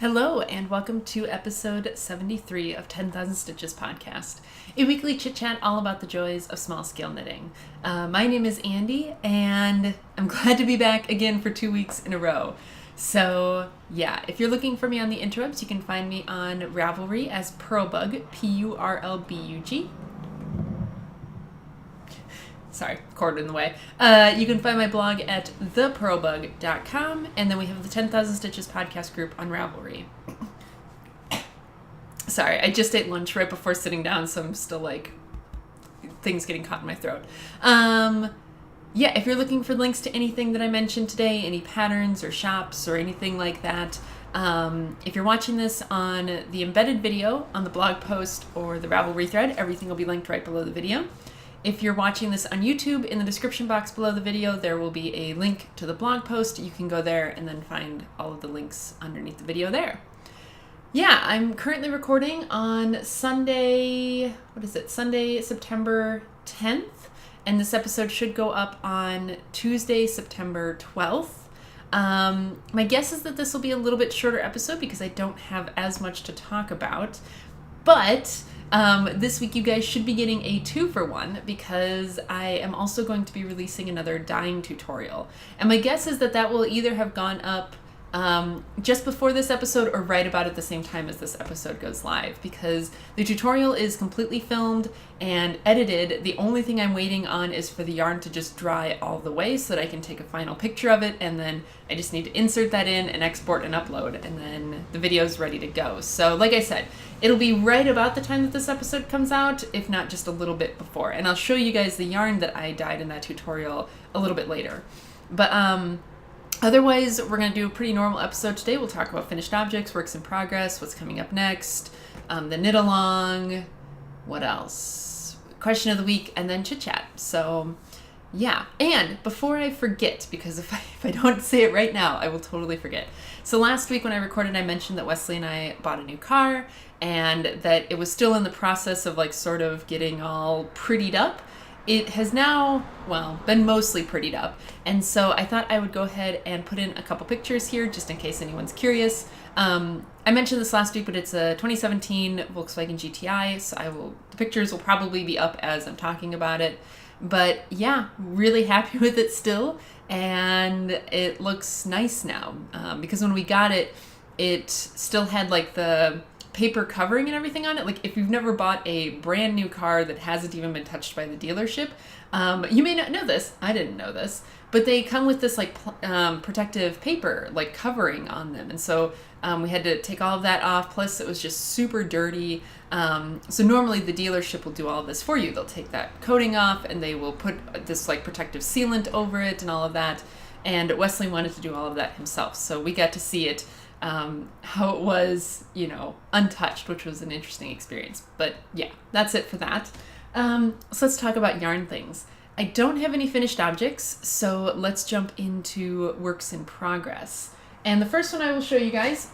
Hello, and welcome to episode 73 of 10,000 Stitches podcast, a weekly chit-chat all about the joys of small-scale knitting. My name is Andy, and I'm glad to be back again for 2 weeks in a row. So, yeah, if you're looking for me on the interwebs, you can find me on Ravelry as Purlbug, P-U-R-L-B-U-G. Sorry, cord in the way. You can find my blog at thepurlbug.com, and then we have the 10,000 Stitches podcast group on Ravelry. Sorry, I just ate lunch right before sitting down, so I'm still things getting caught in my throat. Yeah, if you're looking for links to anything that I mentioned today, any patterns or shops or anything like that, if you're watching this on the embedded video on the blog post or the Ravelry thread, everything will be linked right below the video. If you're watching this on YouTube, in the description box below the video, there will be a link to the blog post. You can go there and then find all of the links underneath the video there. Yeah, I'm currently recording on Sunday, Sunday, September 10th, and this episode should go up on Tuesday, September 12th. My guess is that this will be a little bit shorter episode because I don't have as much to talk about, but this week you guys should be getting a 2-for-1 because I am also going to be releasing another dyeing tutorial. And my guess is that that will either have gone up just before this episode or right about at the same time as this episode goes live, because the tutorial is completely filmed and edited. The only thing I'm waiting on is for the yarn to just dry all the way so that I can take a final picture of it, and then I just need to insert that in and export and upload, and then the video is ready to go. So like I said, it'll be right about the time that this episode comes out, if not just a little bit before. And I'll show you guys the yarn that I dyed in that tutorial a little bit later. But otherwise, we're going to do a pretty normal episode today. We'll talk about finished objects, works in progress, what's coming up next, the knit along, what else? Question of the week, and then chit chat. So yeah, and before I forget, because if I don't say it right now, I will totally forget. So last week when I recorded, I mentioned that Wesley and I bought a new car and that it was still in the process of sort of getting all prettied up. It has now, been mostly prettied up. And so I thought I would go ahead and put in a couple pictures here just in case anyone's curious. I mentioned this last week, but it's a 2017 Volkswagen GTI. So the pictures will probably be up as I'm talking about it. But yeah, really happy with it still. And it looks nice now. Because when we got it, it still had the paper covering and everything on it. If you've never bought a brand new car that hasn't even been touched by the dealership, you may not know this. I didn't know this, but they come with this protective paper covering on them, and so we had to take all of that off. Plus, it was just super dirty. So normally the dealership will do all of this for you. They'll take that coating off and they will put this protective sealant over it and all of that. And Wesley wanted to do all of that himself, so we got to see it. How it was, untouched, which was an interesting experience. But yeah, that's it for that. So let's talk about yarn things. I don't have any finished objects, so let's jump into works in progress. And the first one I will show you guys,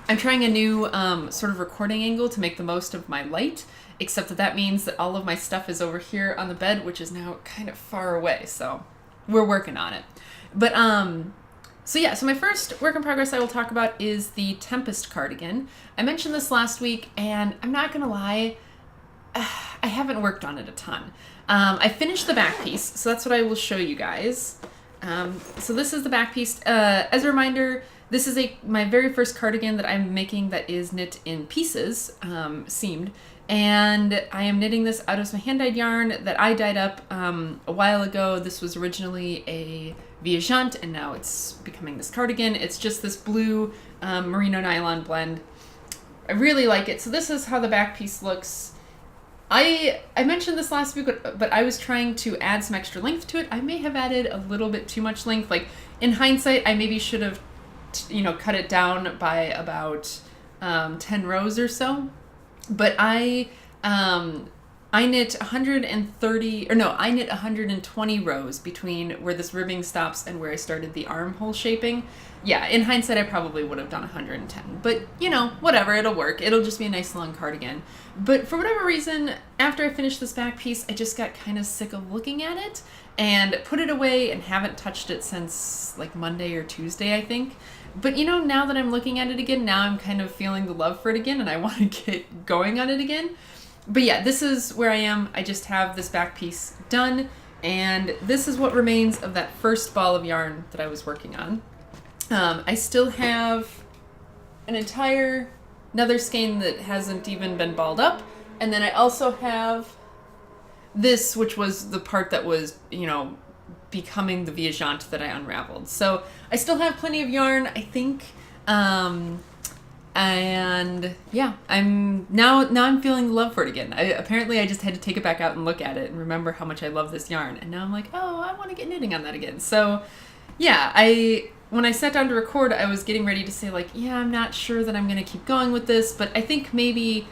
I'm trying a new sort of recording angle to make the most of my light, except that means that all of my stuff is over here on the bed, which is now kind of far away, so we're working on it. But so my first work in progress I will talk about is the Tempest cardigan. I mentioned this last week, and I'm not going to lie, I haven't worked on it a ton. I finished the back piece, so that's what I will show you guys. So this is the back piece. As a reminder, this is my very first cardigan that I'm making that is knit in pieces, seamed. And I am knitting this out of some hand-dyed yarn that I dyed up a while ago. This was originally a Viajante, and now it's becoming this cardigan. It's just this blue merino nylon blend. I really like it. So this is how the back piece looks. I mentioned this last week, but I was trying to add some extra length to it. I may have added a little bit too much length. In hindsight, I maybe should have, cut it down by about 10 rows or so. But I I knit 130, or no, I knit 120 rows between where this ribbing stops and where I started the armhole shaping. Yeah, in hindsight, I probably would have done 110, but you know, whatever, it'll work. It'll just be a nice long cardigan. But for whatever reason, after I finished this back piece, I just got kind of sick of looking at it and put it away and haven't touched it since like Monday or Tuesday, I think. But you know, now that I'm looking at it again, now I'm kind of feeling the love for it again and I want to get going on it again. But yeah, this is where I am. I just have this back piece done, and this is what remains of that first ball of yarn that I was working on. I still have another skein that hasn't even been balled up, and then I also have this, which was the part that was, you know, becoming the viajante that I unraveled. So I still have plenty of yarn, I think. And yeah, I'm feeling the love for it again. Apparently I just had to take it back out and look at it and remember how much I love this yarn. And now I'm like, oh, I want to get knitting on that again. So yeah, when I sat down to record, I was getting ready to say like, yeah, I'm not sure that I'm going to keep going with this, but I think maybe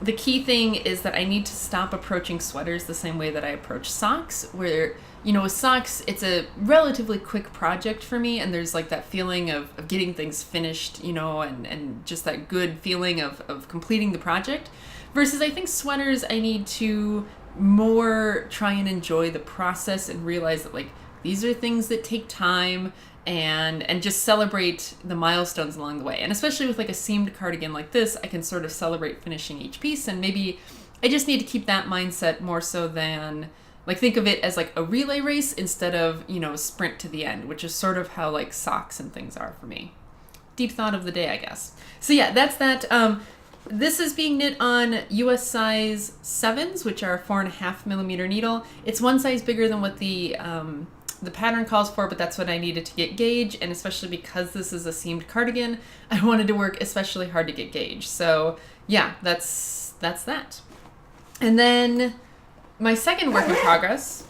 the key thing is that I need to stop approaching sweaters the same way that I approach socks, where, you know, with socks, it's a relatively quick project for me, and there's like that feeling of getting things finished, you know, and just that good feeling of completing the project. Versus I think sweaters, I need to more try and enjoy the process and realize that like these are things that take time, and just celebrate the milestones along the way. And especially with like a seamed cardigan like this, I can sort of celebrate finishing each piece, and maybe I just need to keep that mindset more so than like think of it as like a relay race instead of, you know, a sprint to the end, which is sort of how like socks and things are for me. Deep thought of the day, I guess. So yeah, that's that. This is being knit on US size 7s, which are 4.5 millimeter needle. It's one size bigger than what the pattern calls for, but that's what I needed to get gauge, and especially because this is a seamed cardigan, I wanted to work especially hard to get gauge. So yeah, that's that. And then my second work in progress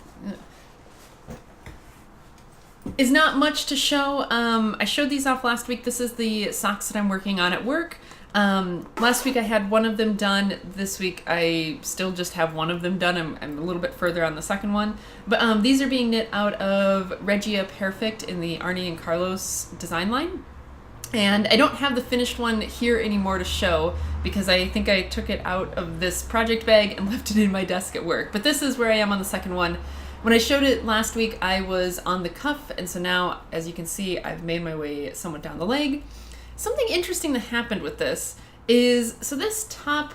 is not much to show. I showed these off last week. This is the socks that I'm working on at work. Last week I had one of them done. This week I still just have one of them done. I'm a little bit further on the second one. But these are being knit out of Regia Perfect in the Arnie and Carlos design line. And I don't have the finished one here anymore to show because I think I took it out of this project bag and left it in my desk at work. But this is where I am on the second one. When I showed it last week, I was on the cuff, and so now, as you can see, I've made my way somewhat down the leg. Something interesting that happened with this is, so this top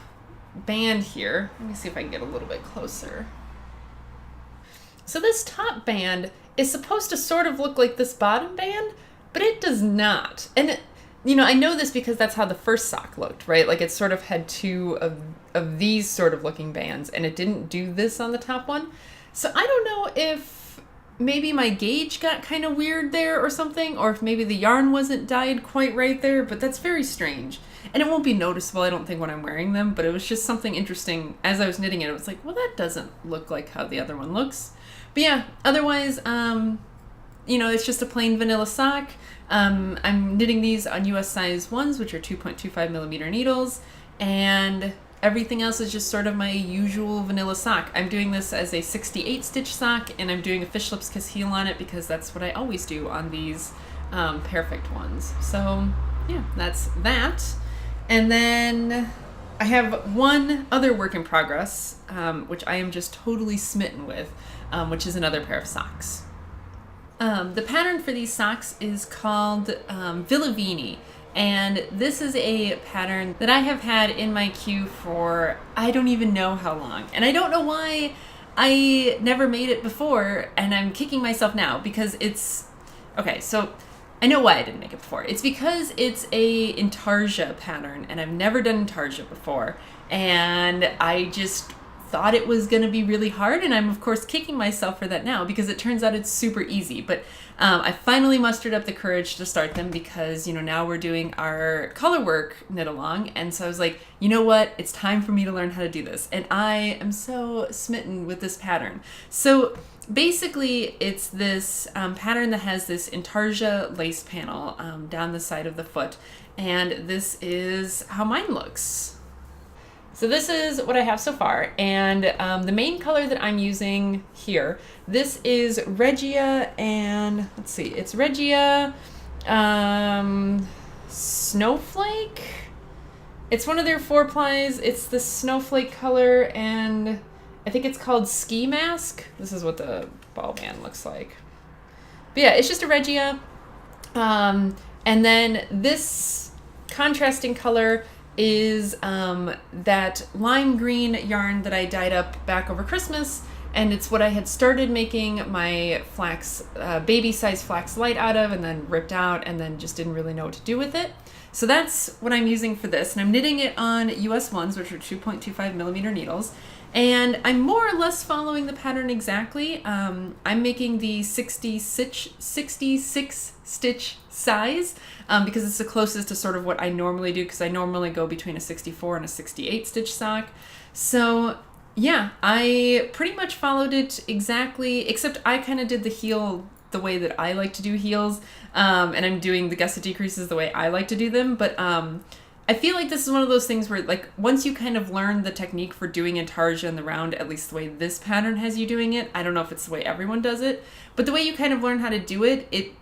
band here, let me see if I can get a little bit closer. So this top band is supposed to sort of look like this bottom band, but it does not. And, you know, I know this because that's how the first sock looked, right? Like it sort of had two of these sort of looking bands, and it didn't do this on the top one. So I don't know if maybe my gauge got kind of weird there or something, or if maybe the yarn wasn't dyed quite right there, but that's very strange. And it won't be noticeable, I don't think, when I'm wearing them, but it was just something interesting. As I was knitting it, it was like, well, that doesn't look like how the other one looks. But yeah, otherwise, you know, it's just a plain vanilla sock. I'm knitting these on US size 1s, which are 2.25 millimeter needles, and everything else is just sort of my usual vanilla sock. I'm doing this as a 68 stitch sock, and I'm doing a fish lips kiss heel on it because that's what I always do on these perfect ones. So yeah, that's that. And then I have one other work in progress, which I am just totally smitten with, which is another pair of socks. The pattern for these socks is called Villa Beanie. And this is a pattern that I have had in my queue for I don't even know how long. And I don't know why I never made it before, and I'm kicking myself now because it's... Okay, so I know why I didn't make it before. It's because it's a intarsia pattern, and I've never done intarsia before. And I just thought it was going to be really hard, and I'm of course kicking myself for that now because it turns out it's super easy. But I finally mustered up the courage to start them because, you know, now we're doing our color work knit along, and so I was like, you know what, it's time for me to learn how to do this, and I am so smitten with this pattern. So basically it's this pattern that has this intarsia lace panel down the side of the foot, and this is how mine looks. So this is what I have so far, and the main color that I'm using here, this is Regia, and let's see, it's Regia Snowflake. It's one of their 4-plies. It's the snowflake color, and I think it's called Ski Mask. This is what the ball band looks like. But yeah, it's just a Regia. And then this contrasting color is that lime green yarn that I dyed up back over Christmas, and it's what I had started making my flax, baby size flax light out of, and then ripped out, and then just didn't really know what to do with it. So that's what I'm using for this, and I'm knitting it on US 1s, which are 2.25 millimeter needles, and I'm more or less following the pattern exactly. I'm making the 66 stitch size because it's the closest to sort of what I normally do, because I normally go between a 64 and a 68 stitch sock. So yeah, I pretty much followed it exactly, except I kind of did the heel the way that I like to do heels, and I'm doing the gusset decreases the way I like to do them. But I feel like this is one of those things where, like, once you kind of learn the technique for doing intarsia in the round, at least the way this pattern has you doing it, I don't know if it's the way everyone does it, but the way you kind of learn how to do it,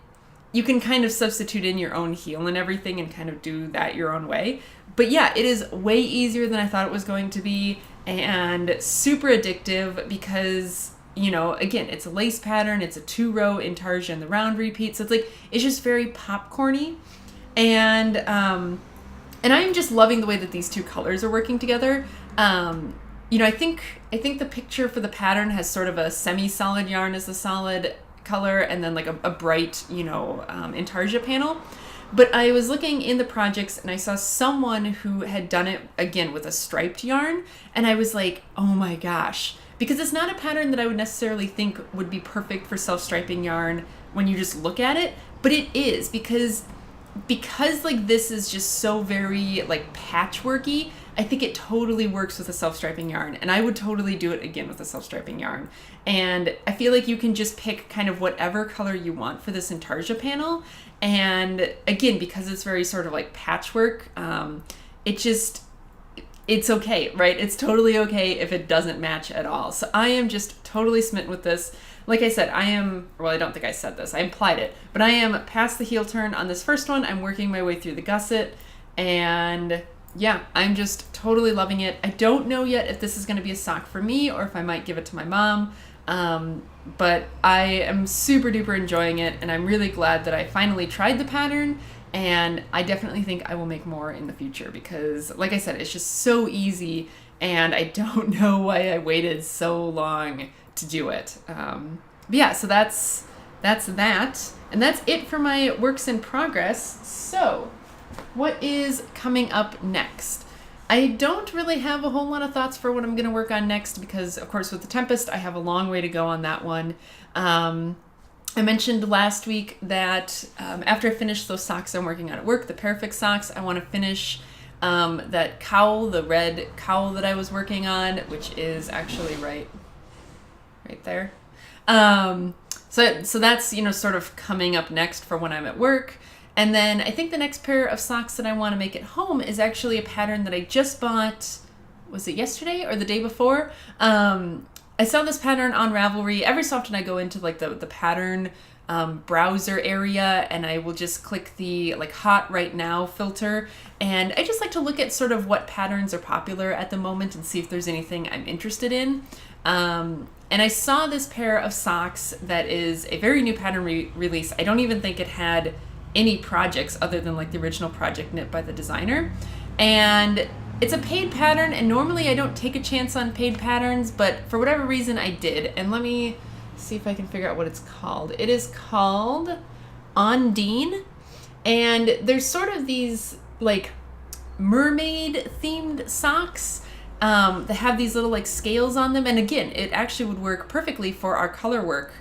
you can kind of substitute in your own heel and everything and kind of do that your own way. But yeah, it is way easier than I thought it was going to be, and super addictive because, you know, again, it's a lace pattern, it's a 2-row intarsia in the round repeat, so it's just very popcorny, and I'm just loving the way that these two colors are working together. You know, I think the picture for the pattern has sort of a semi-solid yarn as the solid color, and then like a bright, you know, intarsia panel. But I was looking in the projects and I saw someone who had done it again with a striped yarn, and I was like, oh my gosh, because it's not a pattern that I would necessarily think would be perfect for self-striping yarn when you just look at it, but it is, because like this is just so very like patchworky. I think it totally works with a self-striping yarn, and I would totally do it again with a self-striping yarn. And I feel like you can just pick kind of whatever color you want for this intarsia panel, and again, because it's very sort of like patchwork, it's okay, right? It's totally okay if it doesn't match at all. So I am just totally smitten with this. Like I said, I don't think I said this, I implied it, but I am past the heel turn on this first one. I'm working my way through the gusset, and yeah, I'm just totally loving it. I don't know yet if this is going to be a sock for me or if I might give it to my mom, but I am super duper enjoying it, and I'm really glad that I finally tried the pattern, and I definitely think I will make more in the future because, like I said, it's just so easy, and I don't know why I waited so long to do it. But yeah, so that's that, and that's it for my works in progress. So what is coming up next? I don't really have a whole lot of thoughts for what I'm going to work on next because, of course, with the Tempest, I have a long way to go on that one. I mentioned last week that after I finish those socks I'm working on at work, the Perfect socks, I want to finish that cowl, the red cowl that I was working on, which is actually right there. So that's, you know, sort of coming up next for when I'm at work. And then I think the next pair of socks that I want to make at home is actually a pattern that I just bought. Was it yesterday or the day before? I saw this pattern on Ravelry. Every so often I go into like the pattern browser area, and I will just click the like hot right now filter, and I just like to look at sort of what patterns are popular at the moment and see if there's anything I'm interested in. And I saw this pair of socks that is a very new pattern release. I don't even think it had any projects other than like the original project knit by the designer, and it's a paid pattern, and normally I don't take a chance on paid patterns, but for whatever reason I did. And let me see if I can figure out what it's called. It is called Ondine, and there's sort of these like mermaid themed socks that have these little like scales on them, and again, it actually would work perfectly for our color work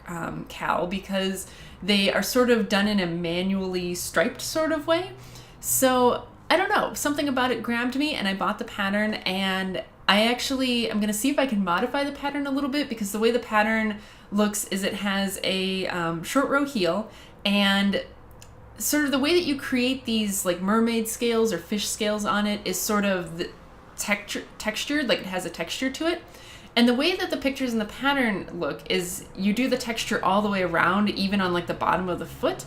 cowl because they are sort of done in a manually striped sort of way. So I don't know, something about it grabbed me, and I bought the pattern, and I'm going to see if I can modify the pattern a little bit, because the way the pattern looks is it has a short row heel, and sort of the way that you create these like mermaid scales or fish scales on it is sort of textured, like it has a texture to it. And the way that the pictures in the pattern look is you do the texture all the way around, even on like the bottom of the foot,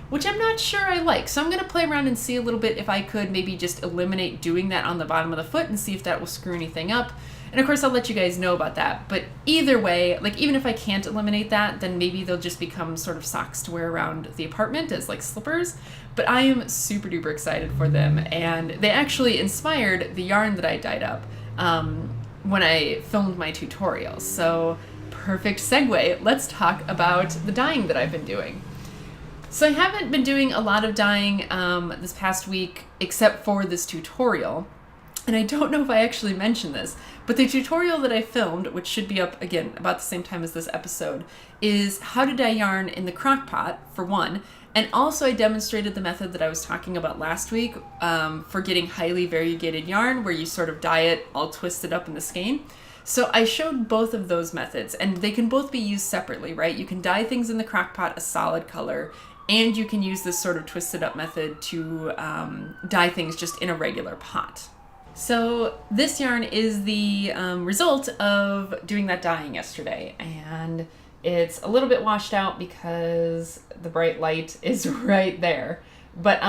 which I'm not sure I like. So I'm going to play around and see a little bit if I could maybe just eliminate doing that on the bottom of the foot and see if that will screw anything up. And of course, I'll let you guys know about that. But either way, like even if I can't eliminate that, then maybe they'll just become sort of socks to wear around the apartment as like slippers. But I am super duper excited for them. And they actually inspired the yarn that I dyed up when I filmed my tutorial. So perfect segue. Let's talk about the dyeing that I've been doing. So I haven't been doing a lot of dyeing this past week, except for this tutorial. And I don't know if I actually mentioned this, but the tutorial that I filmed, which should be up again about the same time as this episode, is how to dye yarn in the crock pot, for one. And also I demonstrated the method that I was talking about last week for getting highly variegated yarn, where you sort of dye it all twisted up in the skein. So I showed both of those methods, and they can both be used separately, right? You can dye things in the crock pot a solid color, and you can use this sort of twisted up method to dye things just in a regular pot. So this yarn is the result of doing that dyeing yesterday, and it's a little bit washed out because the bright light is right there. But,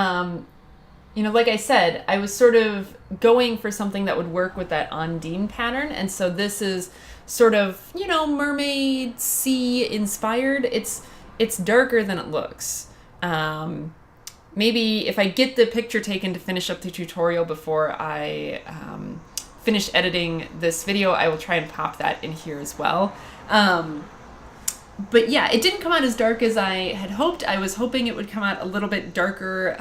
you know, like I said, I was sort of going for something that would work with that Undine pattern, and so this is sort of, you know, mermaid sea inspired. It's darker than it looks. Maybe if I get the picture taken to finish up the tutorial before I finish editing this video, I will try and pop that in here as well. But yeah, it didn't come out as dark as I had hoped. I was hoping it would come out a little bit darker,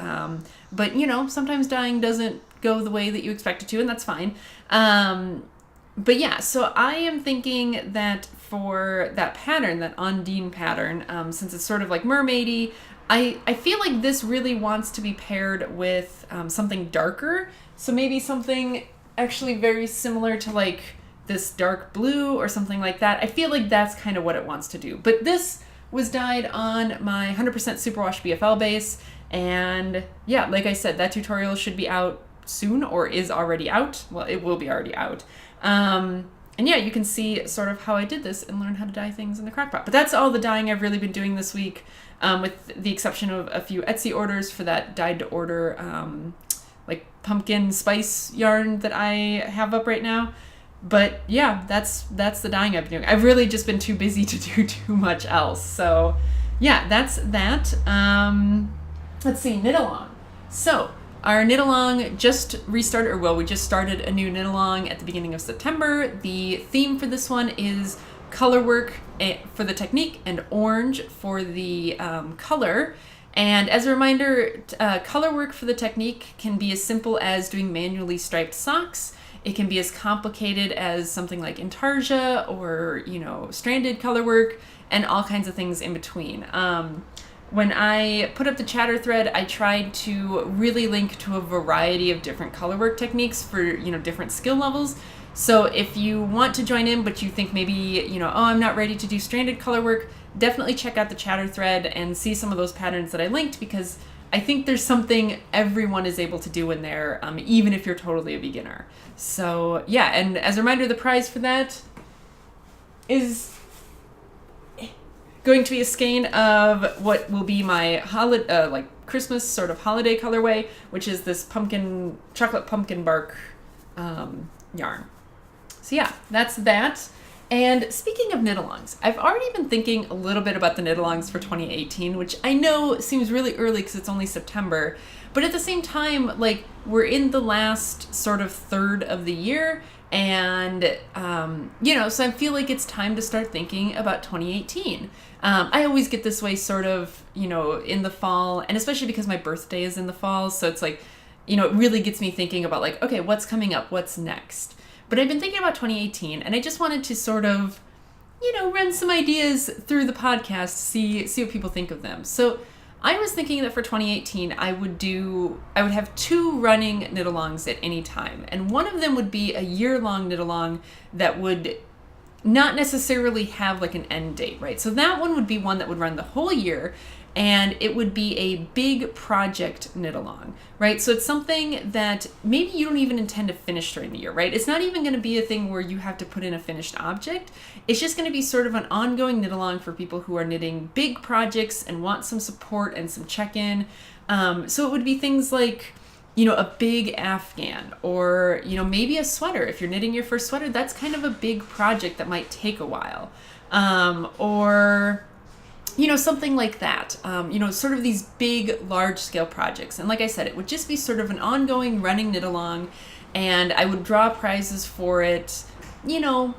but you know, sometimes dyeing doesn't go the way that you expect it to, and that's fine. But yeah, so I am thinking that for that pattern, that Undine pattern, since it's sort of like mermaidy, I feel like this really wants to be paired with something darker. So maybe something actually very similar to like this dark blue or something like that. I feel like that's kind of what it wants to do. But this was dyed on my 100% Superwash BFL base. And yeah, like I said, that tutorial should be out soon, or is already out. Well, it will be already out. And yeah, you can see sort of how I did this and learn how to dye things in the crock pot. But that's all the dyeing I've really been doing this week, with the exception of a few Etsy orders for that dyed to order like pumpkin spice yarn that I have up right now. But yeah, that's the dyeing I've been doing. I've really just been too busy to do too much else. So yeah, that's that. Let's see, knit along. So our knit along just restarted, or well, we just started a new knit along at the beginning of September. The theme for this one is color work for the technique and orange for the color. And as a reminder, color work for the technique can be as simple as doing manually striped socks. It can be as complicated as something like intarsia or, you know, stranded color work, and all kinds of things in between. When I put up the chatter thread, I tried to really link to a variety of different colorwork techniques for, you know, different skill levels. So if you want to join in, but you think maybe, you know, oh, I'm not ready to do stranded colorwork, definitely check out the chatter thread and see some of those patterns that I linked, because I think there's something everyone is able to do in there, even if you're totally a beginner. So yeah, and as a reminder, the prize for that is going to be a skein of what will be my like Christmas sort of holiday colorway, which is this chocolate pumpkin bark yarn. So yeah, that's that. And speaking of knit-alongs, I've already been thinking a little bit about the knit-alongs for 2018, which I know seems really early because it's only September, but at the same time, like, we're in the last sort of third of the year, and, you know, so I feel like it's time to start thinking about 2018. I always get this way sort of, you know, in the fall, and especially because my birthday is in the fall, so it's like, you know, it really gets me thinking about like, okay, what's coming up? What's next? But I've been thinking about 2018, and I just wanted to sort of, you know, run some ideas through the podcast, see what people think of them. So I was thinking that for 2018, I would have 2 running knit-alongs at any time. And one of them would be a year-long knit-along that would not necessarily have like an end date, right? So that one would be one that would run the whole year. and it would be a big project knit along, right? So it's something that maybe you don't even intend to finish during the year, right? It's not even going to be a thing where you have to put in a finished object. It's just going to be sort of an ongoing knit along for people who are knitting big projects and want some support and some check-in. So it would be things like, a big Afghan, or, maybe a sweater. If you're knitting your first sweater, that's kind of a big project that might take a while. Or something like that. Sort of these big, large-scale projects. And like I said, it would just be sort of an ongoing running knit-along, and I would draw prizes for it,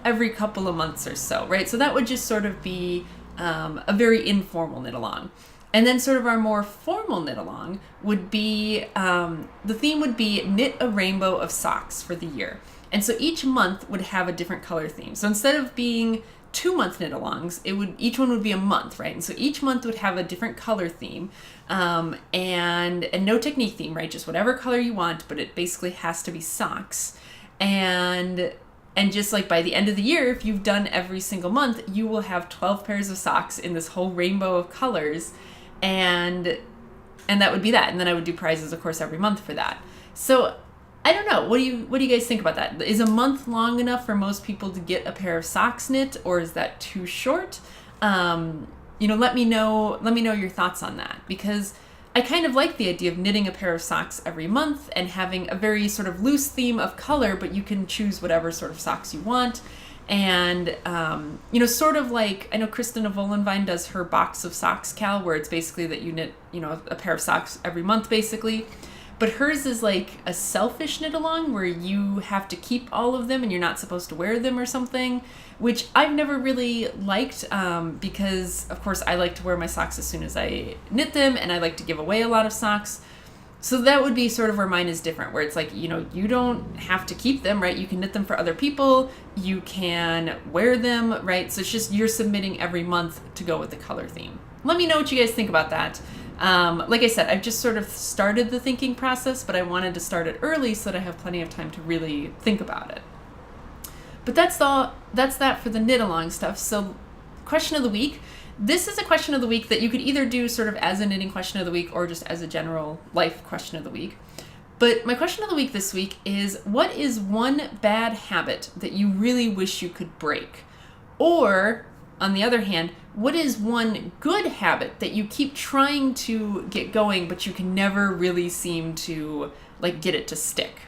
every couple of months or so, right? So that would just sort of be a very informal knit-along. And then sort of our more formal knit-along would be, the theme would be knit a rainbow of socks for the year. And so each month would have a different color theme. So instead of being 2-month knit-alongs, each one would be a month, right? And so each month would have a different color theme, and no technique theme, right? Just whatever color you want, but it basically has to be socks. And just like by the end of the year, if you've done every single month, you will have 12 pairs of socks in this whole rainbow of colors, and that would be that. And then I would do prizes, of course, every month for that. So I don't know. What do you guys think about that? Is a month long enough for most people to get a pair of socks knit, or is that too short? Let me know your thoughts on that, because I kind of like the idea of knitting a pair of socks every month and having a very sort of loose theme of color, but you can choose whatever sort of socks you want. And, sort of like, I know Kristen of Volenvine does her box of socks cal, where it's basically that you knit, a pair of socks every month, basically. But hers is like a selfish knit along where you have to keep all of them and you're not supposed to wear them or something, which I've never really liked, because, of course, I like to wear my socks as soon as I knit them, and I like to give away a lot of socks. So that would be sort of where mine is different, where it's like, you don't have to keep them, right? You can knit them for other people. You can wear them, right? So it's just you're submitting every month to go with the color theme. Let me know what you guys think about that. Like I said, I've just sort of started the thinking process, but I wanted to start it early so that I have plenty of time to really think about it. But that's that for the knit along stuff. So question of the week. This is a question of the week that you could either do sort of as a knitting question of the week or just as a general life question of the week. But my question of the week this week is, what is one bad habit that you really wish you could break? Or, on the other hand, what is one good habit that you keep trying to get going, but you can never really seem to get it to stick?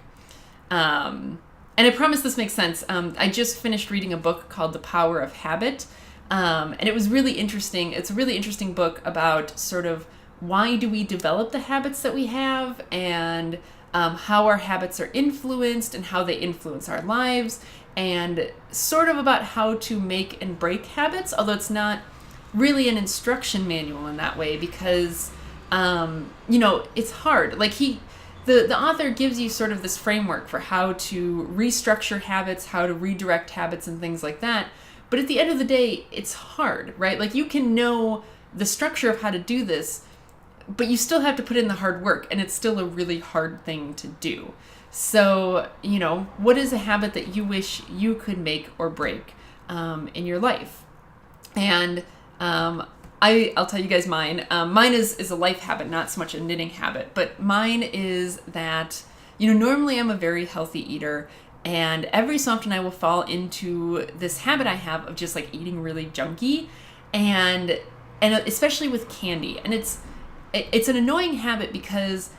And I promise this makes sense. I just finished reading a book called The Power of Habit. And it was really interesting. It's a really interesting book about sort of why do we develop the habits that we have, and how our habits are influenced and how they influence our lives, and sort of about how to make and break habits, although it's not really an instruction manual in that way, because, it's hard. The author gives you sort of this framework for how to restructure habits, how to redirect habits and things like that. But at the end of the day, it's hard, right? You can know the structure of how to do this, but you still have to put in the hard work, and it's still a really hard thing to do. So, what is a habit that you wish you could make or break in your life? And I'll tell you guys mine. Mine is a life habit, not so much a knitting habit, but mine is that, normally I'm a very healthy eater, and every so often I will fall into this habit I have of just eating really junky, and especially with candy. And it's an annoying habit because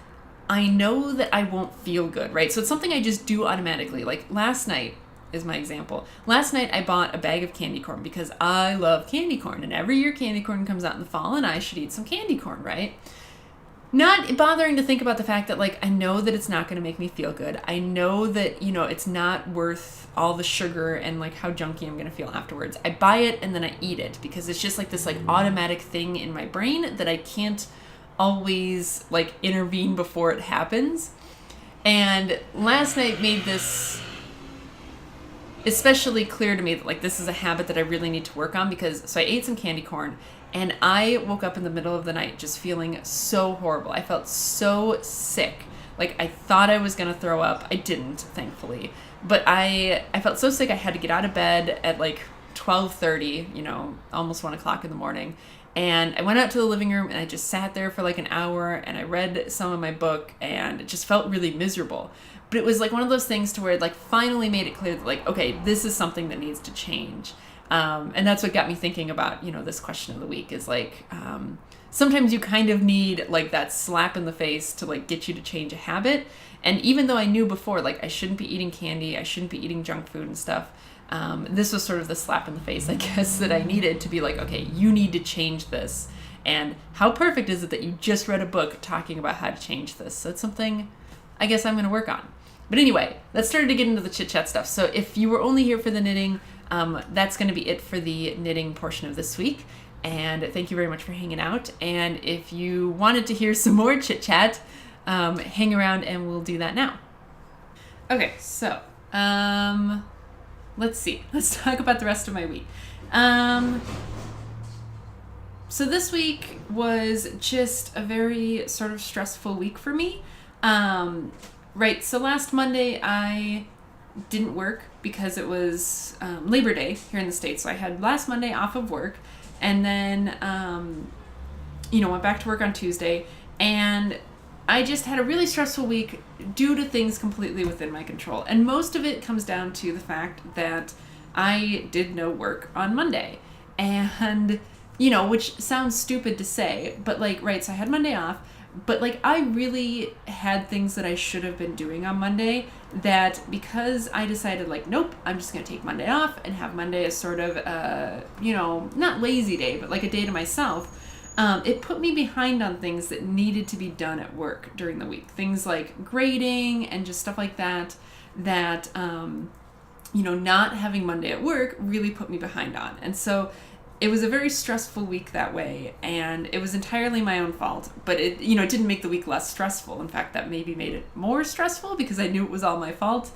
I know that I won't feel good, right? So it's something I just do automatically. Last night is my example. Last night I bought a bag of candy corn because I love candy corn, and every year candy corn comes out in the fall and I should eat some candy corn, right? Not bothering to think about the fact that I know that it's not going to make me feel good. I know that, it's not worth all the sugar and how junky I'm going to feel afterwards. I buy it and then I eat it because it's just this automatic thing in my brain that I can't always intervene before it happens. And last night made this especially clear to me that this is a habit that I really need to work on, because I ate some candy corn and I woke up in the middle of the night just feeling so horrible. I felt so sick. I thought I was going to throw up. I didn't, thankfully. But I felt so sick I had to get out of bed at 12:30, almost 1 o'clock in the morning. And I went out to the living room and I just sat there for like an hour and I read some of my book and it just felt really miserable. But it was like one of those things to where it like finally made it clear that like, okay, this is something that needs to change. And that's what got me thinking about, this question of the week is like, sometimes you kind of need like that slap in the face to like get you to change a habit. And even though I knew before, like I shouldn't be eating candy, I shouldn't be eating junk food and stuff, this was sort of the slap in the face, I guess, that I needed to be like, okay, you need to change this. And how perfect is it that you just read a book talking about how to change this? So it's something I guess I'm going to work on. But anyway, let's start to get into the chit chat stuff. So if you were only here for the knitting, that's going to be it for the knitting portion of this week. And thank you very much for hanging out. And if you wanted to hear some more chit chat, hang around and we'll do that now. Okay, so let's see. Let's talk about the rest of my week. So this week was just a very sort of stressful week for me. Right, so last Monday I didn't work because it was Labor Day here in the States. So I had last Monday off of work and then, went back to work on Tuesday. And I just had a really stressful week due to things completely within my control. And most of it comes down to the fact that I did no work on Monday. And, which sounds stupid to say, but like, right, so I had Monday off, but like I really had things that I should have been doing on Monday that because I decided like, nope, I'm just going to take Monday off and have Monday as sort of, not lazy day, but like a day to myself. It put me behind on things that needed to be done at work during the week. Things like grading and just stuff like that, not having Monday at work really put me behind on. And so it was a very stressful week that way, and it was entirely my own fault, but it didn't make the week less stressful. In fact, that maybe made it more stressful because I knew it was all my fault.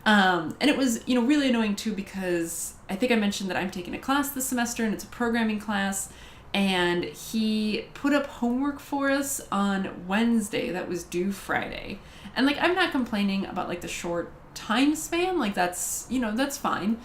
And it was, really annoying too, because I think I mentioned that I'm taking a class this semester and it's a programming class. And he put up homework for us on Wednesday that was due Friday. And like, I'm not complaining about like the short time span. Like that's fine.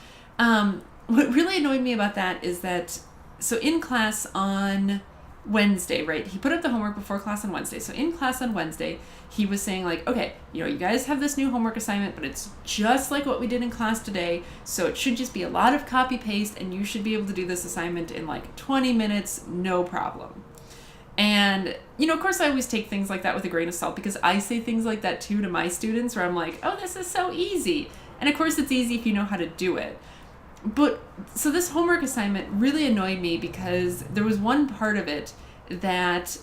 What really annoyed me about that is that, so in class on Wednesday, right, he put up the homework before class on Wednesday. So in class on Wednesday, he was saying like, okay, you guys have this new homework assignment, but it's just like what we did in class today. So it should just be a lot of copy paste and you should be able to do this assignment in like 20 minutes, no problem. And, of course I always take things like that with a grain of salt because I say things like that too to my students where I'm like, oh, this is so easy. And of course it's easy if you know how to do it. But so this homework assignment really annoyed me because there was one part of it that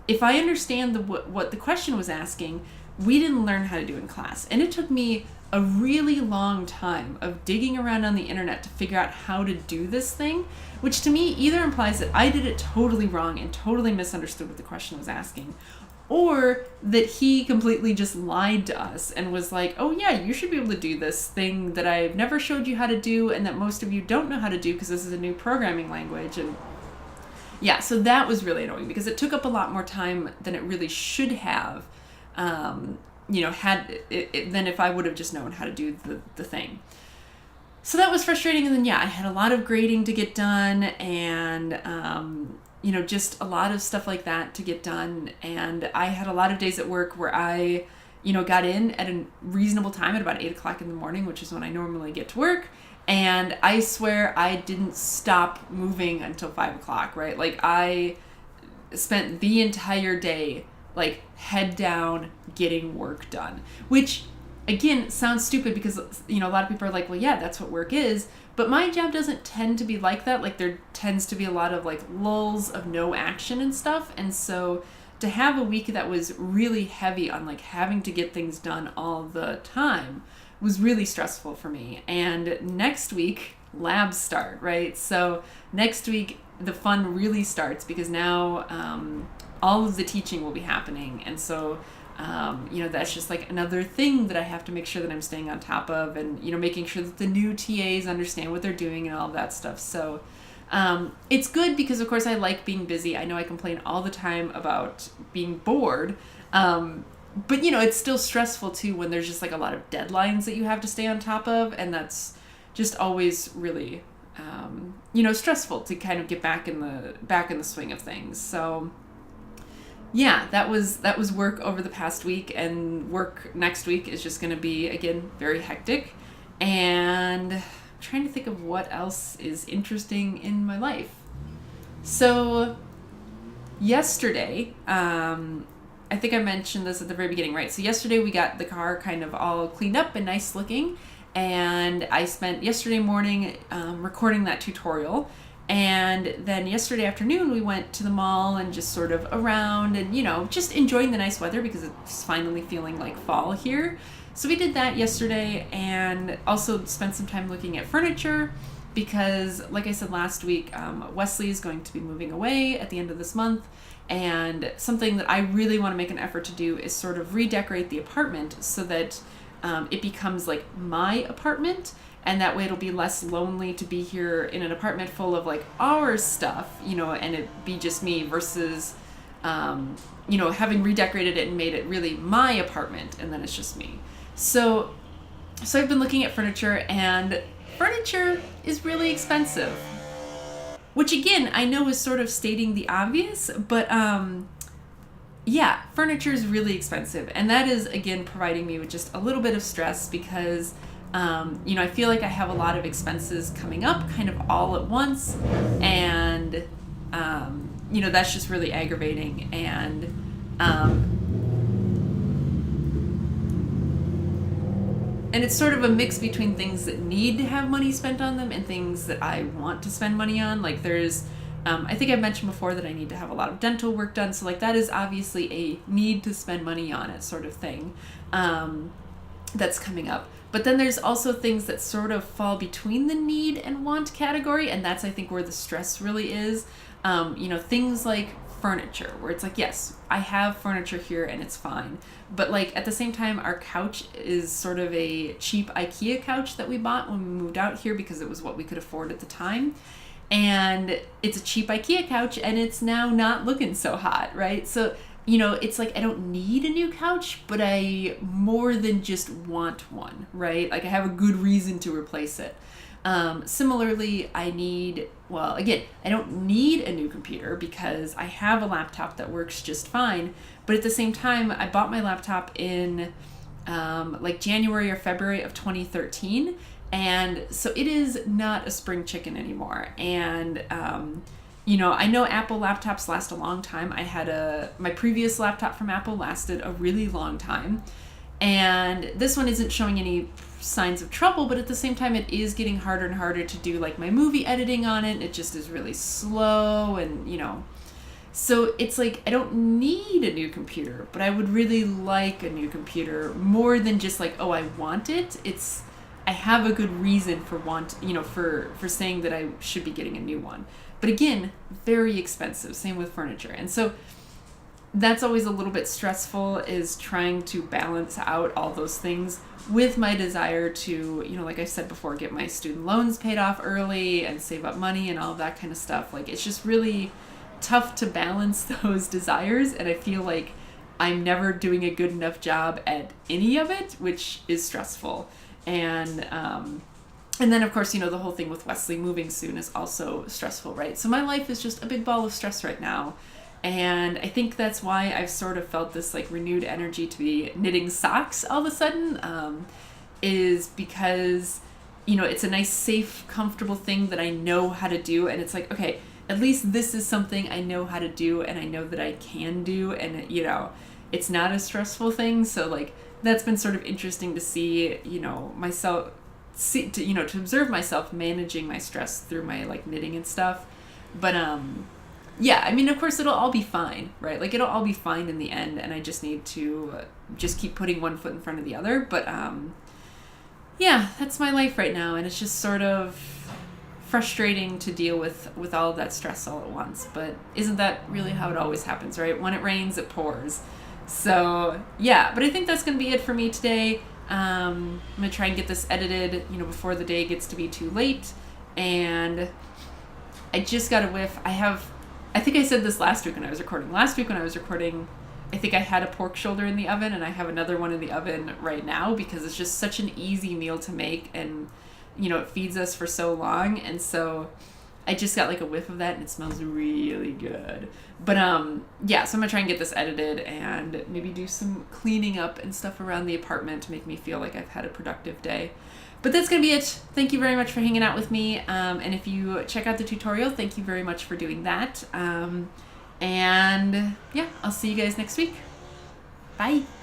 if I understand what the question was asking, we didn't learn how to do in class. And it took me a really long time of digging around on the internet to figure out how to do this thing, which to me either implies that I did it totally wrong and totally misunderstood what the question was asking, or that he completely just lied to us and was like, oh yeah, you should be able to do this thing that I've never showed you how to do and that most of you don't know how to do because this is a new programming language. And yeah, so that was really annoying because it took up a lot more time than it really should have, had it than if I would have just known how to do the thing. So that was frustrating. And then, yeah, I had a lot of grading to get done and, just a lot of stuff like that to get done. And I had a lot of days at work where I, got in at a reasonable time at about 8 o'clock in the morning, which is when I normally get to work. And I swear I didn't stop moving until 5 o'clock, right? Like I spent the entire day, like head down, getting work done, which again, sounds stupid because, a lot of people are like, well, yeah, that's what work is. But my job doesn't tend to be like that. Like there tends to be a lot of like lulls of no action and stuff. And so to have a week that was really heavy on like having to get things done all the time was really stressful for me. And next week, labs start, right? So next week, the fun really starts because now all of the teaching will be happening. And so that's just like another thing that I have to make sure that I'm staying on top of and, making sure that the new TAs understand what they're doing and all of that stuff. So it's good because, of course, I like being busy. I know I complain all the time about being bored. But, it's still stressful, too, when there's just like a lot of deadlines that you have to stay on top of. And that's just always really stressful to kind of get back in the swing of things. So yeah, that was work over the past week, and work next week is just going to be, again, very hectic. And I'm trying to think of what else is interesting in my life. So yesterday, I think I mentioned this at the very beginning, right? So yesterday we got the car kind of all cleaned up and nice looking, and I spent yesterday morning recording that tutorial. And then yesterday afternoon, we went to the mall and just sort of around and, just enjoying the nice weather because it's finally feeling like fall here. So we did that yesterday, and also spent some time looking at furniture because, like I said last week, Wesley is going to be moving away at the end of this month. And something that I really want to make an effort to do is sort of redecorate the apartment so that it becomes like my apartment. And that way it'll be less lonely to be here in an apartment full of like our stuff, and it be just me versus, having redecorated it and made it really my apartment, and then it's just me. So I've been looking at furniture, and furniture is really expensive, which again, I know is sort of stating the obvious, but furniture is really expensive. And that is, again, providing me with just a little bit of stress because I feel like I have a lot of expenses coming up kind of all at once, and that's just really aggravating. And it's sort of a mix between things that need to have money spent on them and things that I want to spend money on. Like there's I think I've mentioned before that I need to have a lot of dental work done, so like that is obviously a need to spend money on it sort of thing that's coming up. But then there's also things that sort of fall between the need and want category, and that's, I think, where the stress really is. Things like furniture, where it's like, yes, I have furniture here and it's fine. But like at the same time, our couch is sort of a cheap IKEA couch that we bought when we moved out here because it was what we could afford at the time. And it's a cheap IKEA couch, and it's now not looking so hot, right? So it's like I don't need a new couch, but I more than just want one, right? Like I have a good reason to replace it. Similarly, I don't need a new computer because I have a laptop that works just fine. But at the same time, I bought my laptop in January or February of 2013. And so it is not a spring chicken anymore. And I know Apple laptops last a long time. I had my previous laptop from Apple lasted a really long time. And this one isn't showing any signs of trouble, but at the same time, it is getting harder and harder to do like my movie editing on it. It just is really slow and, so it's like, I don't need a new computer, but I would really like a new computer more than just like, oh, I want it. I have a good reason for for saying that I should be getting a new one. But again, very expensive. Same with furniture. And so that's always a little bit stressful, is trying to balance out all those things with my desire to, like I said before, get my student loans paid off early and save up money and all of that kind of stuff. Like it's just really tough to balance those desires. And I feel like I'm never doing a good enough job at any of it, which is stressful. And then, of course, the whole thing with Wesley moving soon is also stressful, right? So my life is just a big ball of stress right now. And I think that's why I've sort of felt this like renewed energy to be knitting socks all of a sudden, is because, it's a nice, safe, comfortable thing that I know how to do. And it's like, okay, at least this is something I know how to do and I know that I can do. And, it's not a stressful thing. So like, that's been sort of interesting to see, myself, to observe myself managing my stress through my like knitting and stuff. But, of course it'll all be fine, right? Like it'll all be fine in the end. And I just need to just keep putting one foot in front of the other. But, that's my life right now. And it's just sort of frustrating to deal with all of that stress all at once. But isn't that really how it always happens, right? When it rains, it pours. So, but I think that's going to be it for me today. I'm going to try and get this edited, before the day gets to be too late. And I just got a whiff. I think I said this last week when I was recording. Last week when I was recording, I think I had a pork shoulder in the oven, and I have another one in the oven right now because it's just such an easy meal to make. And, it feeds us for so long. And so I just got like a whiff of that and it smells really good. But yeah, so I'm gonna try and get this edited and maybe do some cleaning up and stuff around the apartment to make me feel like I've had a productive day. But that's gonna be it. Thank you very much for hanging out with me. And if you check out the tutorial, thank you very much for doing that. And yeah, I'll see you guys next week. Bye.